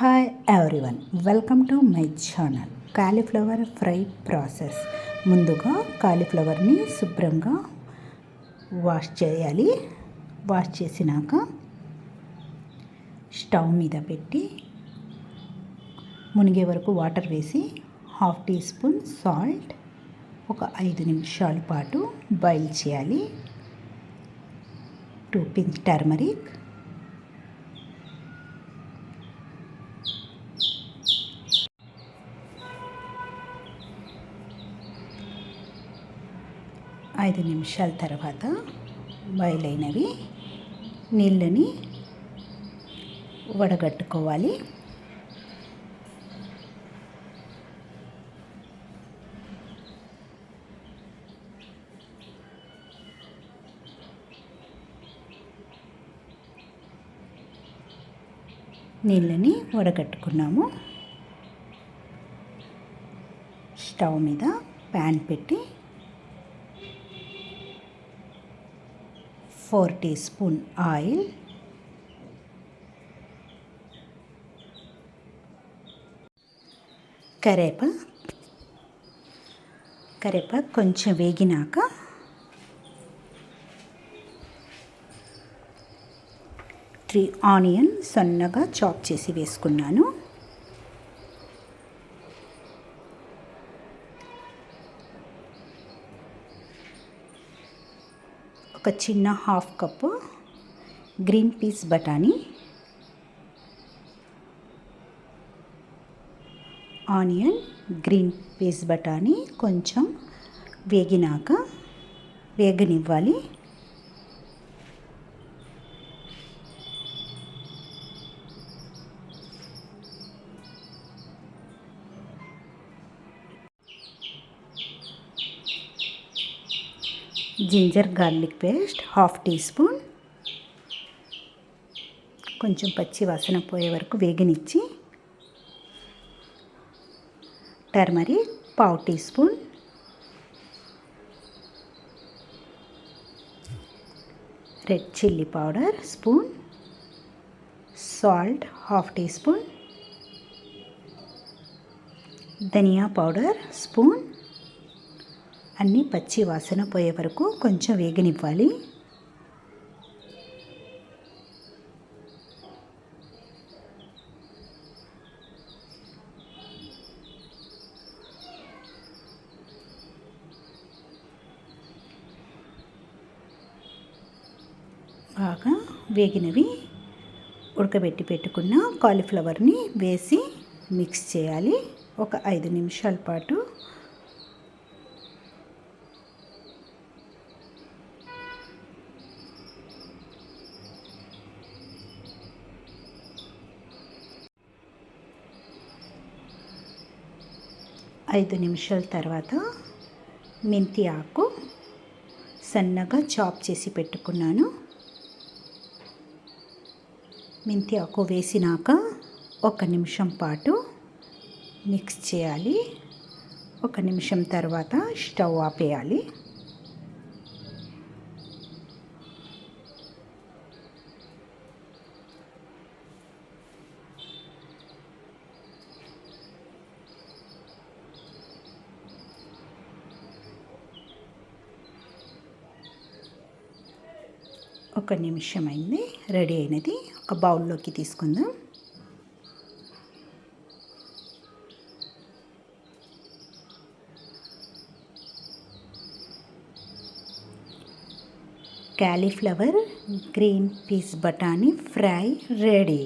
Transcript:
Hi everyone, welcome to my channel. Cauliflower fry process. ముందుగా కాలీఫ్లవర్ని శుభ్రంగా wash చేయాలి. Wash చేసినాక స్టవ్ మీద పెట్టి మునిగే వరకు వాటర్ వేసి 1/2 టీ స్పూన్ సాల్ట్, ఒక 5 నిమిషాల పాటు బాయిల్ చేయాలి. 2 పిన్స్ టర్మరిక్, ఐదు నిమిషాల తర్వాత బాయిల్ అయినవి నీళ్ళని వడగట్టుకోవాలి. నీళ్ళని వడగట్టుకున్నాము. స్టవ్ మీద ప్యాన్ పెట్టి 4 టీ స్పూన్ ఆయిల్, కరేపాకు కొంచెం వేగినాక 3 ఆనియన్ సన్నగా చాప్ చేసి వేసుకున్నాను. ఒక చిన్న 1/2 కప్పు గ్రీన్ పీస్ బఠానీ, ఆనియన్, గ్రీన్ పీస్ బఠానీ కొంచెం వేగనివ్వాలి. Ginger garlic paste 1/2 teaspoon, కొంచెం పచ్చి వాసన పోయే వరకు వేగనిచ్చి turmeric 1/2 teaspoon, red chilli powder spoon, salt 1/2 teaspoon, ధనియా పౌడర్ స్పూన్. అన్నీ పచ్చి వాసన పోయే వరకు కొంచెం వేగనివ్వాలి. బాగా వేగినవి ఉడకబెట్టి పెట్టుకున్న కాలీఫ్లవర్ని వేసి మిక్స్ చేయాలి. ఒక 5 నిమిషాల పాటు తర్వాత మెంతి ఆకు సన్నగా చాప్ చేసి పెట్టుకున్నాను. మెంతి ఆకు వేసినాక 1 నిమిషం పాటు మిక్స్ చేయాలి. 1 నిమిషం తర్వాత స్టవ్ ఆపేయాలి. ఒక నిమిషం అయింది, రెడీ అయినది. ఒక బౌల్లోకి తీసుకుందాం. కాలీఫ్లవర్ గ్రీన్ పీస్ బఠానీ ఫ్రై రెడీ.